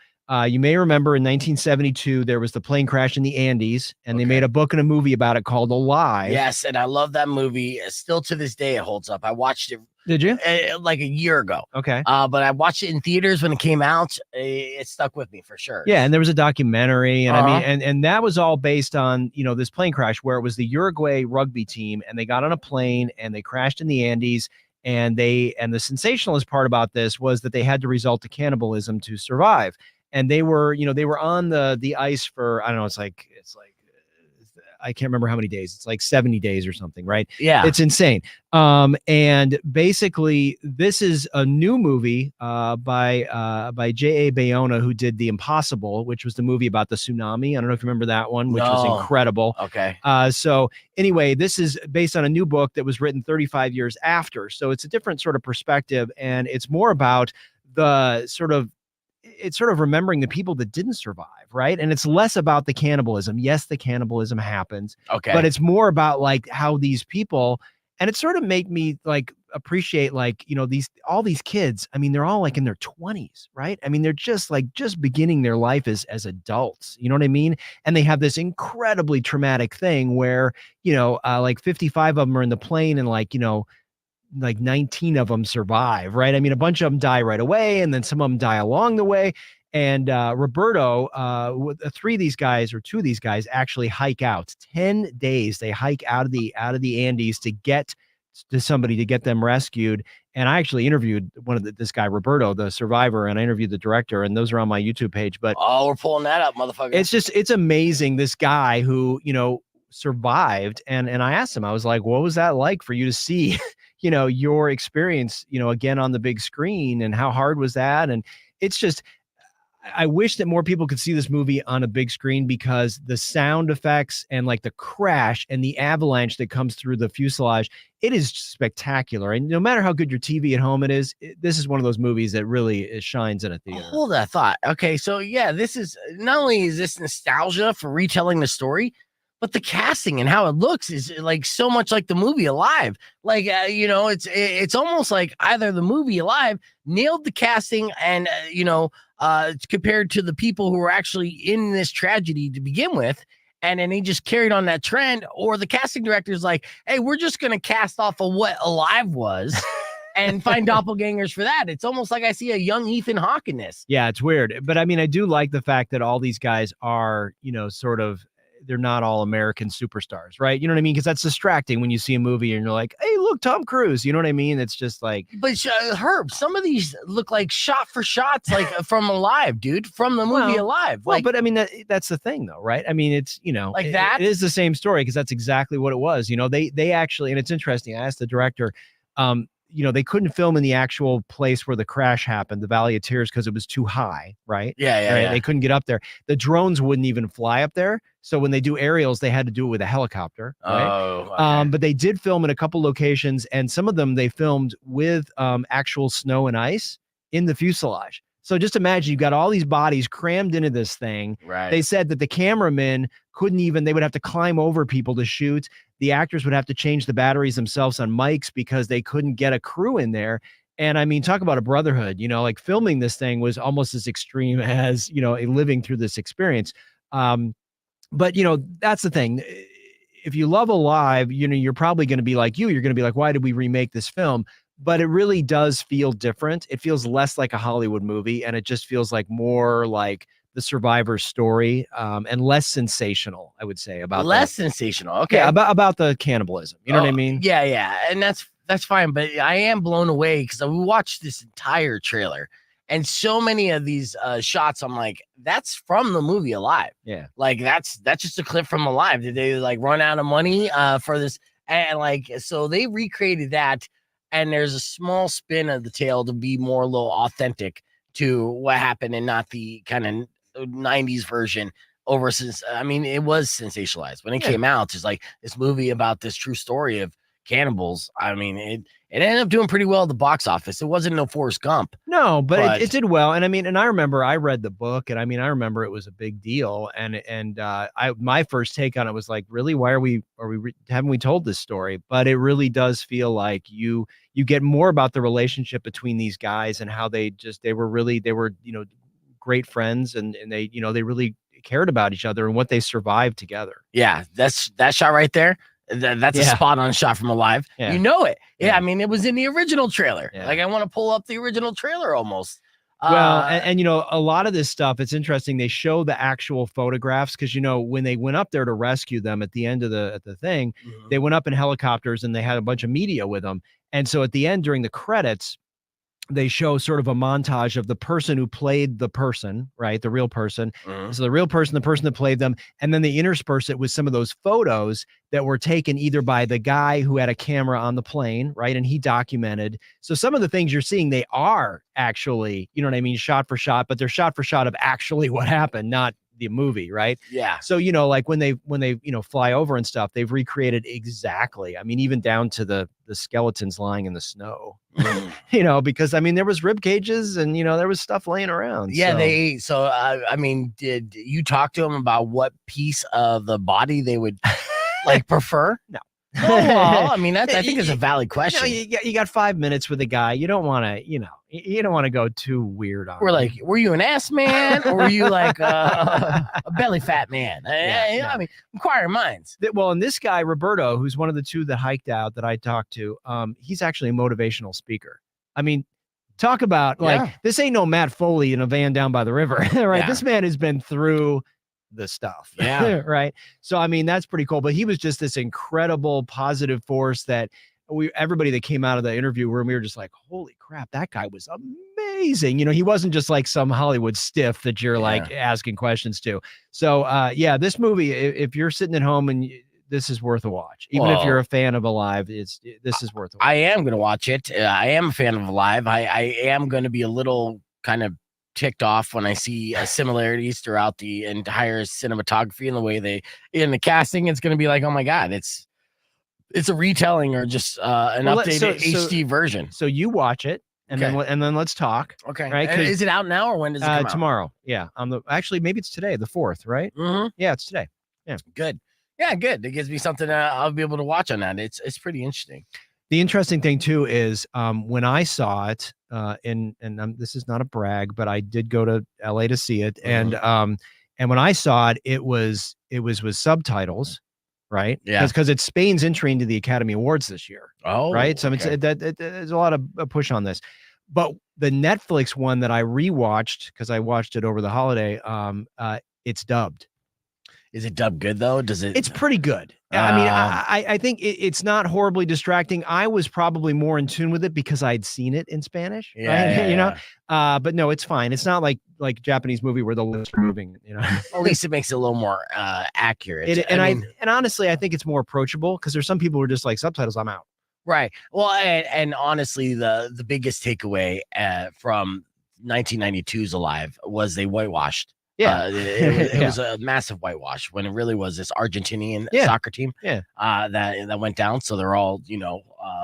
You may remember in 1972 there was the plane crash in the Andes, and they made a book and a movie about it called Alive. Yes, and I love that movie. Still to this day, it holds up. I watched it. Did you? Like a year ago. Okay. But I watched it in theaters when it came out. It stuck with me for sure. Yeah, and there was a documentary, and I mean, and that was all based on this plane crash where it was the Uruguay rugby team, and they got on a plane and they crashed in the Andes. And the sensationalist part about this was that they had to resort to cannibalism to survive. And they were on the ice for, I don't know, it's like I can't remember how many days. It's like 70 days or something, right? Yeah. It's insane. And basically this is a new movie by J.A. Bayona, who did The Impossible, which was the movie about the tsunami. I don't know if you remember that one, which was incredible. Okay. So anyway, this is based on a new book that was written 35 years after. So it's a different sort of perspective, and it's more about it's sort of remembering the people that didn't survive, right? And it's less about the cannibalism. Yes, the cannibalism happens. Okay. But it's more about like how these people, and it sort of made me like appreciate like, all these kids, I mean, they're all like in their 20s, right? I mean, they're just beginning their life as adults, you know what I mean? And they have this incredibly traumatic thing where, like 55 of them are in the plane and like 19 of them survive, right? I mean, a bunch of them die right away, and then some of them die along the way. And Roberto, two of these guys actually hike out 10 days. They hike out of the Andes to get to somebody to get them rescued. And I actually interviewed this guy, Roberto, the survivor, and I interviewed the director, and those are on my YouTube page. But we're pulling that up, motherfucker. It's amazing. This guy who, survived. And I asked him, I was like, what was that like for you to see, your experience, again on the big screen, and how hard was that? And it's just, I wish that more people could see this movie on a big screen, because the sound effects and like the crash and the avalanche that comes through the fuselage, it is spectacular. And no matter how good your TV at home is, this is one of those movies that really shines in a theater. Hold that thought. Okay, so yeah, this is not only is this nostalgia for retelling the story, but the casting and how it looks is like so much like the movie Alive. Like, it's almost like either the movie Alive nailed the casting and, compared to the people who were actually in this tragedy to begin with. And then he just carried on that trend, or the casting director's like, hey, we're just going to cast off of what Alive was and find doppelgangers for that. It's almost like I see a young Ethan Hawke in this. Yeah, it's weird. But I mean, I do like the fact that all these guys are, they're not all American superstars, right? You know what I mean? Because that's distracting when you see a movie and you're like, hey, look, Tom Cruise. You know what I mean? It's just like. But Herb, some of these look like shot for shots, like from Alive, dude, from the movie Alive. Well, but I mean, that's the thing, though, right? I mean, it's, like that. It is the same story, because that's exactly what it was. They actually, and it's interesting. I asked the director, they couldn't film in the actual place where the crash happened, the Valley of Tears, because it was too high, right? Yeah. They couldn't get up there. The drones wouldn't even fly up there. So when they do aerials, they had to do it with a helicopter. Right? Oh, okay. But they did film in a couple locations, and some of them they filmed with actual snow and ice in the fuselage. So just imagine you've got all these bodies crammed into this thing. Right. They said that the cameramen they would have to climb over people to shoot. The actors would have to change the batteries themselves on mics because they couldn't get a crew in there. And I mean, talk about a brotherhood, like filming this thing was almost as extreme as, living through this experience. But that's the thing. If you love Alive, you're probably going to be like you're going to be like, why did we remake this film? But it really does feel different. It feels less like a Hollywood movie, and it just feels like more like the survivor's story, and less sensational, I would say, about sensational. Okay. Yeah, about the cannibalism. You know what I mean? Yeah. And that's fine. But I am blown away because we watched this entire trailer. And so many of these shots, I'm like, that's from the movie Alive. Yeah. Like that's just a clip from Alive. Did they like run out of money for this? And like, so they recreated that. And there's a small spin of the tale to be more a little authentic to what happened and not the kind of 90s version over since, I mean, it was sensationalized when it came out. It's like this movie about this true story of cannibals. I mean, it ended up doing pretty well at the box office. It wasn't no Forrest Gump. No, but it did well. And I mean, and I remember I read the book, and I mean, I remember it was a big deal. And my first take on it was like, really, why haven't we told this story? But it really does feel like you get more about the relationship between these guys and how they were great friends, and they they really cared about each other and what they survived together. Yeah, that's that shot right there. That's a spot on shot from Alive. Yeah. You know it. Yeah, I mean, it was in the original trailer. Yeah. Like I want to pull up the original trailer almost. Well, and a lot of this stuff, it's interesting. They show the actual photographs because when they went up there to rescue them at the end of the thing, they went up in helicopters and they had a bunch of media with them. And so at the end, during the credits, they show sort of a montage of the person who played the person, right? The real person. So the real person, the person that played them, and then they intersperse it with some of those photos that were taken either by the guy who had a camera on the plane, right? And he documented. So some of the things you're seeing, they are actually, you know what I mean, shot for shot, but they're shot for shot of actually what happened, not the movie, right? Yeah. So like when they fly over and stuff, they've recreated exactly. I mean, even down to the skeletons lying in the snow. Because I mean, there was rib cages and there was stuff laying around. Yeah, so I mean, did you talk to them about what piece of the body they would like prefer? No. Oh, well, I mean, I think it's a valid question. You got 5 minutes with a guy. You don't want to, you don't want to go too weird on. Were you an ass man or were you like a belly fat man? I mean, inquiring minds. Well, and this guy Roberto, who's one of the two that hiked out that I talked to, he's actually a motivational speaker. I mean, talk about this ain't no Matt Foley in a van down by the river, right? Yeah. This man has been through the stuff. Yeah. Right. So, I mean, that's pretty cool. But he was just this incredible positive force that everybody that came out of the interview room, we were just like, holy crap, that guy was amazing. He wasn't just like some Hollywood stiff that you're like asking questions to. So, this movie, if you're sitting at home and this is worth a watch, even if you're a fan of Alive, this is worth a watch. I am going to watch it. I am a fan of Alive. I am going to be a little kind of ticked off when I see similarities throughout the entire cinematography and the way in the casting. It's going to be like, oh my God, it's a retelling or just an updated HD version. So you watch it and then let's talk. Okay. Right. Is it out now or when does it come out? Tomorrow. Yeah. Actually, maybe it's today, the 4th, right? Mm-hmm. Yeah, it's today. Yeah. Good. Yeah, good. It gives me something I'll be able to watch on that. It's pretty interesting. The interesting thing too is when I saw it, this is not a brag, but I did go to LA to see it, and when I saw it, it was with subtitles, right? Yeah, because it's Spain's entry into the Academy Awards this year. Oh, right. So there's a lot of push on this, but the Netflix one that I rewatched because I watched it over the holiday, it's dubbed. Is it dubbed good though? It's pretty good. I mean, I think it's not horribly distracting. I was probably more in tune with it because I'd seen it in Spanish. Yeah, right? But no, it's fine. It's not like Japanese movie where the lips are moving. At least it makes it a little more accurate. And honestly, I think it's more approachable because there's some people who are just like subtitles. I'm out. Right. Well, and honestly, the biggest takeaway from 1992's Alive was they whitewashed. Yeah, it was a massive whitewash when it really was this Argentinian soccer team. Yeah, that went down. So they're all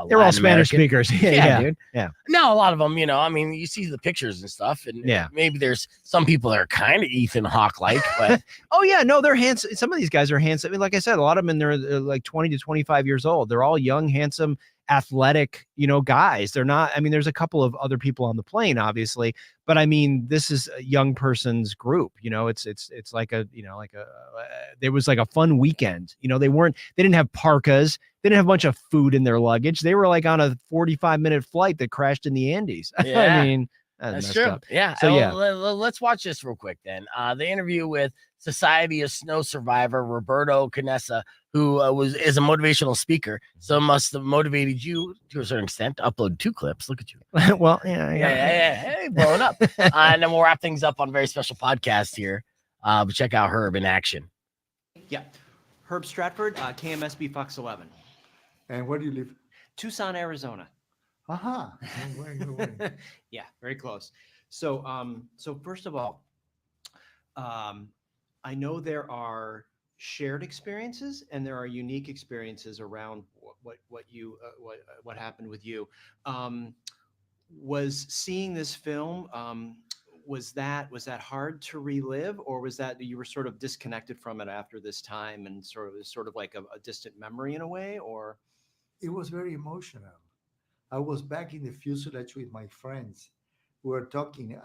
they're all Spanish speakers. Yeah, dude. Yeah. Now a lot of them, I mean, you see the pictures and stuff, and maybe there's some people that are kind of Ethan Hawke like, but oh yeah, no, they're handsome. Some of these guys are handsome. I mean, like I said, a lot of them they're like 20 to 25 years old. They're all young, handsome, athletic, guys. They're not. I mean, there's a couple of other people on the plane, obviously, but I mean, this is a young person's group. It's like there was like a fun weekend. They didn't have parkas. They didn't have a bunch of food in their luggage. They were like on a 45-minute flight that crashed in the Andes. Yeah. I mean, That's messed true. up. Yeah. So yeah, Let's watch this real quick then. The interview with Society of Snow survivor Roberto Canessa, who is a motivational speaker, so must have motivated you to a certain extent to upload 2 clips. Look at you. well, yeah. Hey, blowing up. And then we'll wrap things up on a very special podcast here. But check out Herb in action. Yeah. Herb Stratford, KMSB Fox 11. And where do you live? Tucson, Arizona. Aha. No way, no way. Yeah, very close. So, so first of all, I know there are shared experiences and there are unique experiences around what happened with you. Was seeing this film, was that hard to relive, or was that you were sort of disconnected from it after this time and sort of like a distant memory in a way, or? It was very emotional. I was back in the fuselage with my friends. We were talking.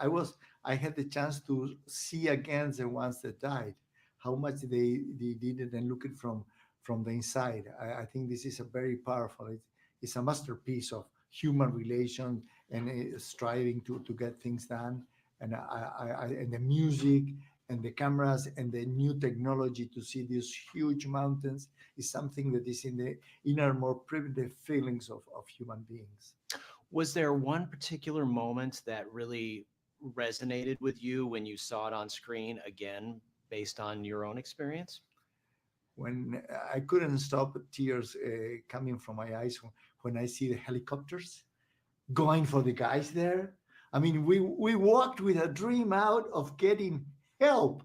I had the chance to see again the ones that died, how much they did it and look it from the inside. I think this is a very powerful. It's a masterpiece of human relation and striving to get things done. And and the music and the cameras and the new technology to see these huge mountains is something that is in the inner, more primitive feelings of human beings. Was there one particular moment that really resonated with you when you saw it on screen again, based on your own experience? When I couldn't stop tears coming from my eyes when I see the helicopters going for the guys there. I mean, we walked with a dream out of getting help.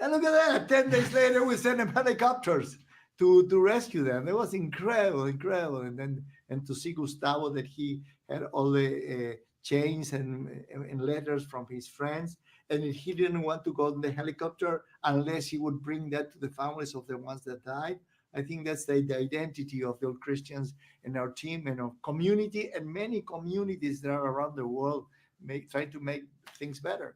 And look at that, 10 days later, we sent them helicopters to rescue them. It was incredible. And to see Gustavo, that he had all the chains and letters from his friends, and he didn't want to go in the helicopter unless he would bring that to the families of the ones that died. I think that's the identity of the old Christians and our team and our community, and many communities that are around the world trying to make things better.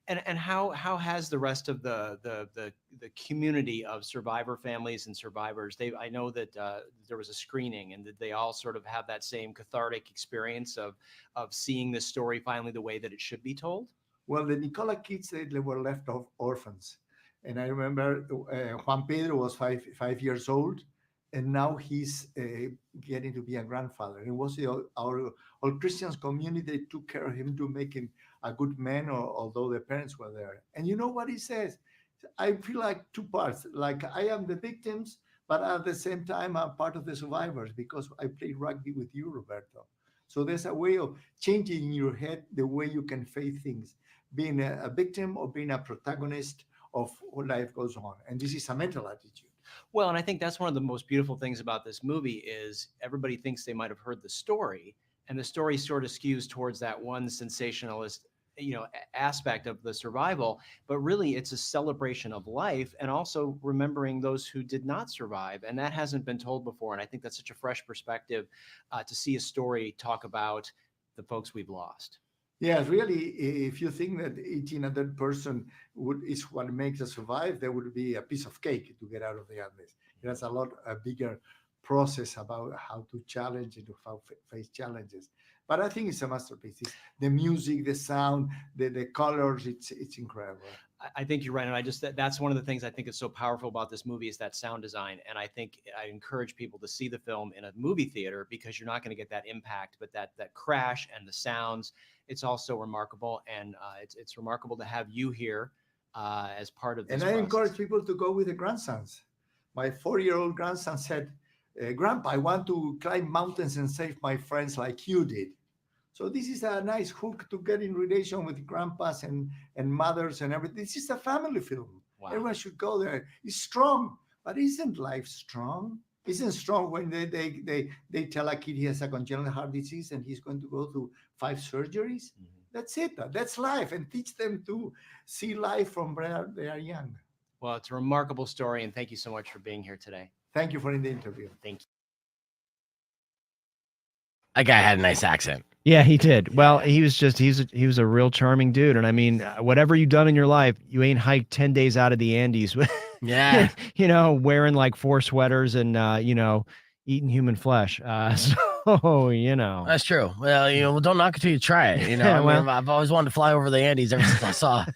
And how has the rest of the community of survivor families and survivors? I know that there was a screening, and that they all sort of have that same cathartic experience of seeing this story finally the way that it should be told. Well, the Nicola kids, they were left off orphans. And I remember Juan Pedro was five years old, and now he's getting to be a grandfather. It was our Christians community that took care of him to make him a good man, although the parents were there. And you know what he says? I feel like 2 parts. Like I am the victims, but at the same time, I'm part of the survivors because I played rugby with you, Roberto. So there's a way of changing in your head the way you can face things, being a victim or being a protagonist of what life goes on. And this is a mental attitude. Well, and I think that's one of the most beautiful things about this movie is everybody thinks they might have heard the story, and the story sort of skews towards that one sensationalist, aspect of the survival, but really it's a celebration of life and also remembering those who did not survive. And that hasn't been told before. And I think that's such a fresh perspective to see a story talk about the folks we've lost. Yeah, really, if you think that eating a dead person is what makes us survive, there would be a piece of cake to get out of the Andes. There's a bigger process about how to challenge and how to face challenges. But I think it's a masterpiece. It's the music, the sound, the colors, it's incredible. I think you're right. And that's one of the things I think is so powerful about this movie is that sound design. And I think I encourage people to see the film in a movie theater because you're not going to get that impact, but that crash and the sounds, it's also remarkable. And it's remarkable to have you here as part of this. And I encourage people to go with the grandsons. My 4-year-old grandson said, Grandpa, I want to climb mountains and save my friends like you did. So this is a nice hook to get in relation with grandpas and mothers and everything. This is a family film. Wow. Everyone should go there. It's strong, but isn't life strong? Isn't strong when they tell a kid he has a congenital heart disease and he's going to go through 5 surgeries? Mm-hmm. That's it. That's life. And teach them to see life from when they are young. Well, it's a remarkable story. And thank you so much for being here today. Thank you for the interview. Thank you. That guy had a nice accent. Yeah, he did. Well, he was a real charming dude. And I mean, whatever you've done in your life, you ain't hiked 10 days out of the Andes with, yeah, wearing like 4 sweaters and, eating human flesh. So So, you know. That's true. Well, don't knock it till you try it. Yeah, well. I've always wanted to fly over the Andes ever since I saw.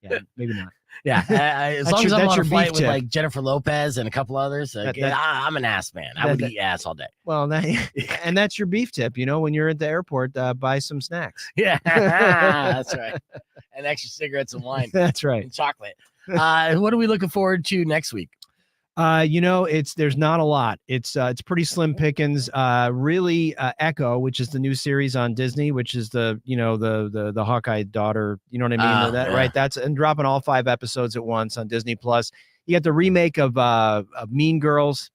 Yeah, maybe not. Yeah, as That's long as I'm that's on a your flight beef with tip. like Jennifer Lopez and a couple others, I'm an ass man. I would eat ass all day. Well, and that's your beef tip. When you're at the airport, buy some snacks. Yeah, that's right. And extra cigarettes and wine. That's right. And chocolate. What are we looking forward to next week? There's not a lot. It's pretty slim pickings. Really, Echo, which is the new series on Disney, which is the Hawkeye daughter. You know what I mean? Right? That's and dropping all 5 episodes at once on Disney Plus. You got the remake of Mean Girls.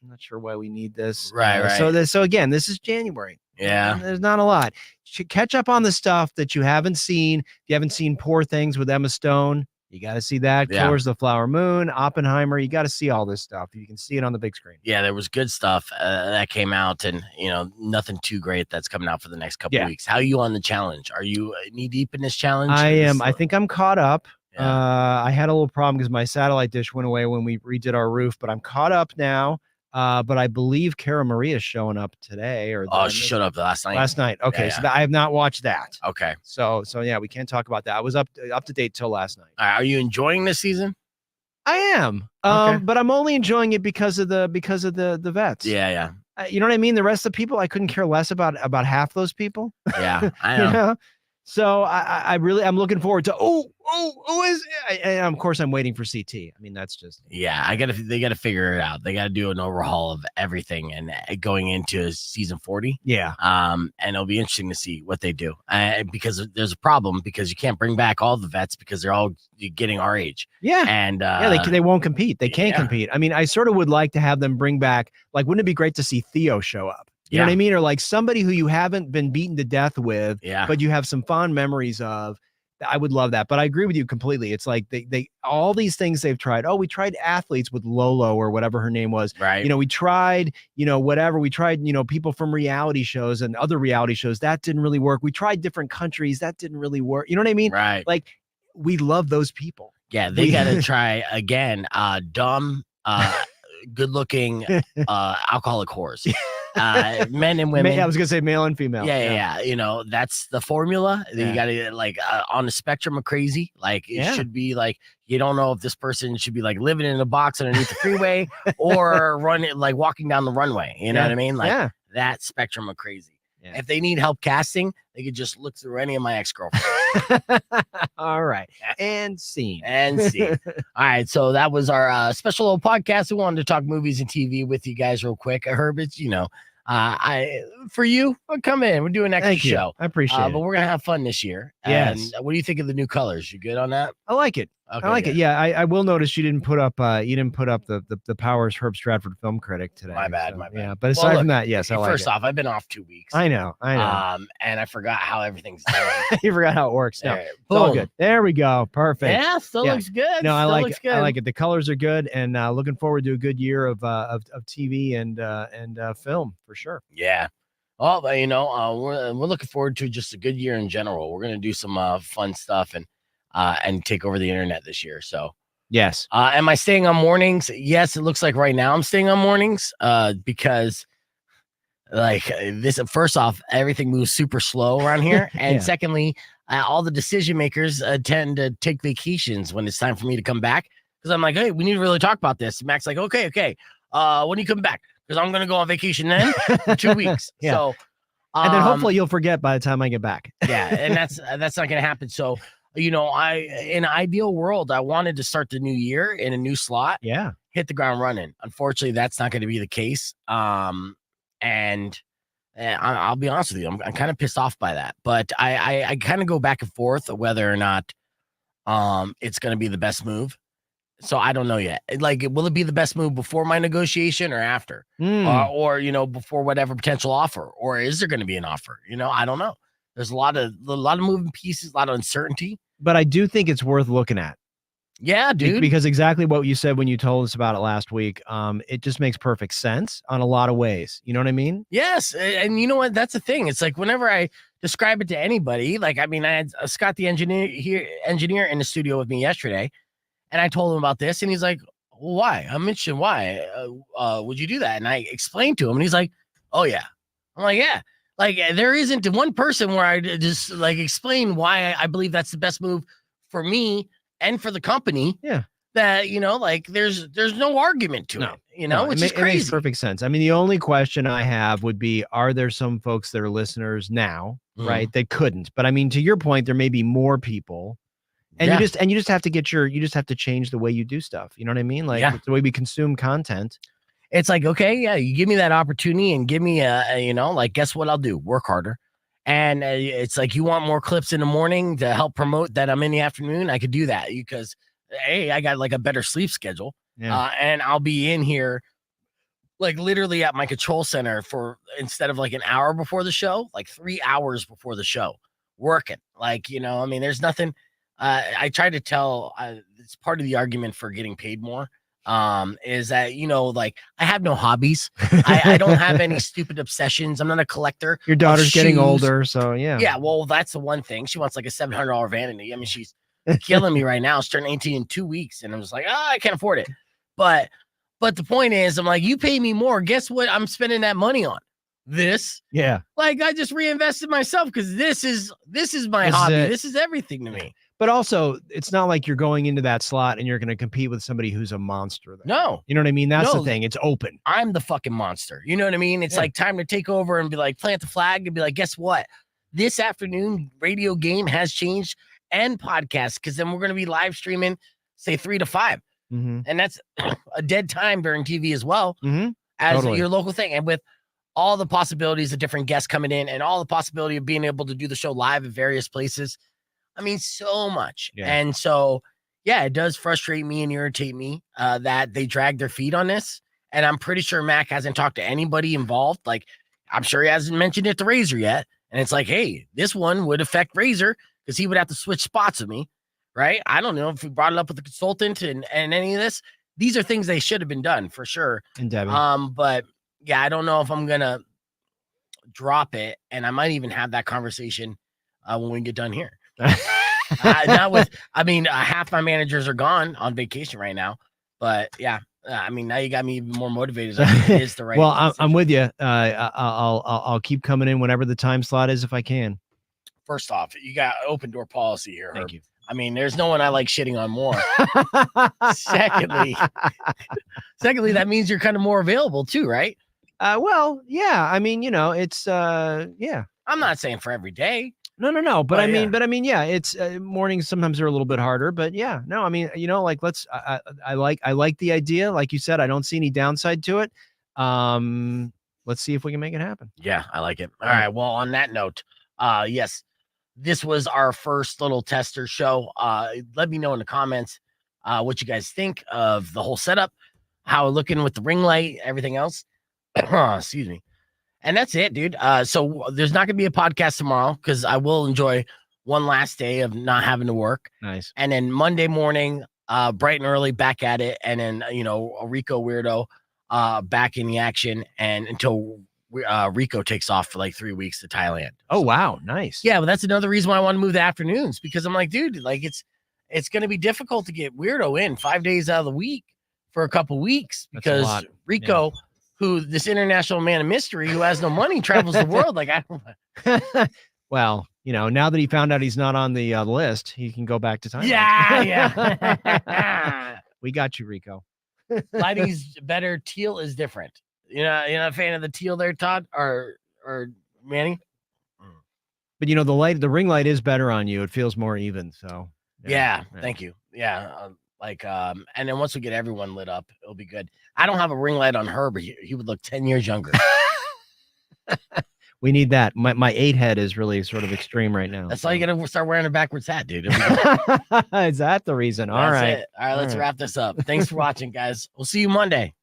I'm not sure why we need this. Right. So again, this is January. Yeah. And there's not a lot. You should catch up on the stuff that you haven't seen. If you haven't seen Poor Things with Emma Stone, you got to see that. Yeah. Killers of the Flower Moon, Oppenheimer. You got to see all this stuff. You can see it on the big screen. Yeah, there was good stuff that came out, and nothing too great that's coming out for the next couple of weeks. How are you on the challenge? Are you knee deep in this challenge? I am. I think I'm caught up. Yeah. I had a little problem because my satellite dish went away when we redid our roof, but I'm caught up now. But I believe Cara Maria's showing up today. She showed up last night. Last night. Okay, Yeah. so I have not watched that. Okay. So yeah, we can't talk about that. I was up to date till last night. Are you enjoying this season? I am. Okay. But I'm only enjoying it because of the vets. Yeah. You know what I mean? The rest of the people, I couldn't care less about half those people. Yeah, I know. You know? So I'm looking forward to and of course I'm waiting for CT. I mean, that's just they gotta figure it out. They gotta do an overhaul of everything and going into season 40. Yeah. And it'll be interesting to see what they do. Because there's a problem because you can't bring back all the vets because they're all getting our age. Yeah. And they won't compete. They can't compete. I mean, I sort of would like to have them bring back, like, wouldn't it be great to see Theo show up? You know what I mean? Or like somebody who you haven't been beaten to death with, but you have some fond memories of. I would love that. But I agree with you completely. It's like they all these things they've tried. Oh, we tried athletes with Lolo or whatever her name was. Right. We tried, whatever. We tried, people from reality shows and other reality shows. That didn't really work. We tried different countries. That didn't really work. You know what I mean? Right. Like, we love those people. Yeah, they gotta try again. Dumb, good looking, alcoholic whores. Men and women. I was gonna say male and female. Yeah. That's the formula. You gotta like on the spectrum of crazy. Like it should be like you don't know if this person should be like living in a box underneath the freeway or walking down the runway. You know what I mean? Like that spectrum of crazy. Yeah. If they need help casting, they could just look through any of my ex-girlfriends. All right. And scene. All right. So that was our special little podcast. We wanted to talk movies and TV with you guys real quick. Herb, it's, for you, I'll come in. We're doing an extra show. I appreciate it. But we're going to have fun this year. Yes. And what do you think of the new colors? You good on that? I like it. Okay, I like it. Yeah, I will notice you didn't put up the Powers Herb Stratford Film Critic today. My bad. Yeah, but aside from that, yes, I like it. First off, I've been off 2 weeks. I know. And I forgot how everything's done. You forgot how it works. No, Right, it's all good. There we go. Perfect. Yeah, still looks good. No, I like it. Good. I like it. The colors are good, and looking forward to a good year of TV and film for sure. Yeah. Well, we're looking forward to just a good year in general. We're gonna do some fun stuff and take over the internet this year. So yes. Am I staying on mornings? Yes, it looks like right now I'm staying on mornings because like this. First off, everything moves super slow around here, and secondly, all the decision makers tend to take vacations when it's time for me to come back because I'm like, hey, we need to really talk about this. And Mac's like, okay. When you come back? Because I'm gonna go on vacation then for 2 weeks. So, and then hopefully you'll forget by the time I get back. Yeah, and that's not gonna happen. So, in an ideal world, I wanted to start the new year in a new slot. Yeah, hit the ground running. Unfortunately, that's not going to be the case. And I'll be honest with you, I'm kind of pissed off by that. But I kind of go back and forth whether or not it's going to be the best move. So I don't know yet. Like, will it be the best move before my negotiation or after, or before whatever potential offer, or is there going to be an offer? I don't know. There's a lot of moving pieces, a lot of uncertainty. But I do think it's worth looking at. Yeah, dude. Because exactly what you said when you told us about it last week, it just makes perfect sense on a lot of ways. You know what I mean? Yes, and you know what? That's the thing. It's like whenever I describe it to anybody, like I had Scott the engineer in the studio with me yesterday. And I told him about this, and he's like, well, why? I mentioned why. Would you do that? And I explained to him, and he's like, Oh yeah. I'm like, yeah. Like there isn't one person where I just like explain why I believe that's the best move for me and for the company. Yeah. That, you know, like there's no argument to it, you know, which is it makes crazy. perfect sense. I mean, the only question I have would be, are there some folks that are listeners now, right, that couldn't? But I mean, to your point, there may be more people. And you just have to you just have to change the way you do stuff. You know what I mean? Like the way we consume content. It's like, okay, yeah, you give me that opportunity and give me you know, like, guess what I'll do? Work harder. And it's like, you want more clips in the morning to help promote that I'm in the afternoon? I could do that because, hey, I got like a better sleep schedule. And I'll be in here like literally at my control center for instead of like an hour before the show, like 3 hours before the show working. Like, you know, I mean, there's nothing. I try to tell it's part of the argument for getting paid more. Is that, you know, like I have no hobbies. I don't have any stupid obsessions. I'm not a collector. Your daughter's getting older, so yeah. Yeah, well, that's the one thing. She wants like a $700 vanity. I mean, she's killing me right now. She's turning 18 in 2 weeks, and I was like, I can't afford it. But the point is, I'm like, you pay me more. Guess what? I'm spending that money on this. Yeah, like I just reinvested myself because this is my hobby. This is everything to me. But also, it's not like you're going into that slot and you're going to compete with somebody who's a monster. There. No. You know what I mean? That's the thing. It's open. I'm the fucking monster. You know what I mean? It's like time to take over and be like, plant the flag and be like, guess what? This afternoon, radio game has changed and podcast because then we're going to be live streaming, say 3 to 5. And that's a dead time during TV as well as your local thing. And with all the possibilities of different guests coming in and all the possibility of being able to do the show live at various places. I mean, so much. And so, yeah, it does frustrate me and irritate me that they drag their feet on this. And I'm pretty sure Mac hasn't talked to anybody involved. Like, I'm sure he hasn't mentioned it to Razor yet. And it's like, hey, this one would affect Razor because he would have to switch spots with me, right? I don't know if we brought it up with the consultant and any of this. These are things they should have been done for sure. And Debbie. But yeah, I don't know if I'm going to drop it. And I might even have that conversation when we get done here. Not with, I mean, half my managers are gone on vacation right now, but yeah, I mean, now you got me even more motivated. It is the right. Well, I'm with you. I'll keep coming in whenever the time slot is if I can. First off, you got open door policy here. Thank you. I mean, there's no one I like shitting on more. Secondly, that means you're kind of more available too, right? Well, yeah. I mean, you know, it's yeah. I'm not saying for every day. No. But I mean, yeah, it's mornings sometimes are a little bit harder, but yeah, no, I mean, you know, like I like the idea. Like you said, I don't see any downside to it. Let's see if we can make it happen. Yeah, I like it. All right. Well, on that note, yes, this was our first little tester show. Let me know in the comments what you guys think of the whole setup, how we're looking with the ring light, everything else. Excuse me. And that's it, dude. So there's not going to be a podcast tomorrow because I will enjoy one last day of not having to work. Nice. And then Monday morning, bright and early, back at it. And then, you know, a Rico weirdo back in the action and until Rico takes off for like 3 weeks to Thailand. Oh, wow. Nice. Yeah, but that's another reason why I want to move the afternoons because I'm like, dude, like it's going to be difficult to get weirdo in 5 days out of the week for a couple weeks because Rico... Yeah. Who this international man of mystery who has no money travels the world. Like, I don't. Well, you know, now that he found out he's not on the list, he can go back to Thailand. Yeah. We got you, Rico. Lighting's better. Teal is different. You're not a fan of the teal there, Todd or Manny? But you know, the ring light is better on you. It feels more even. So yeah. Thank you. Yeah. And then once we get everyone lit up, it'll be good. I don't have a ring light on her, but he would look 10 years younger. We need that. My 8 head is really sort of extreme right now. That's all you gotta start wearing a backwards hat, dude. Is that the reason? All right. All right, let's wrap this up. Thanks for watching, guys. We'll see you Monday.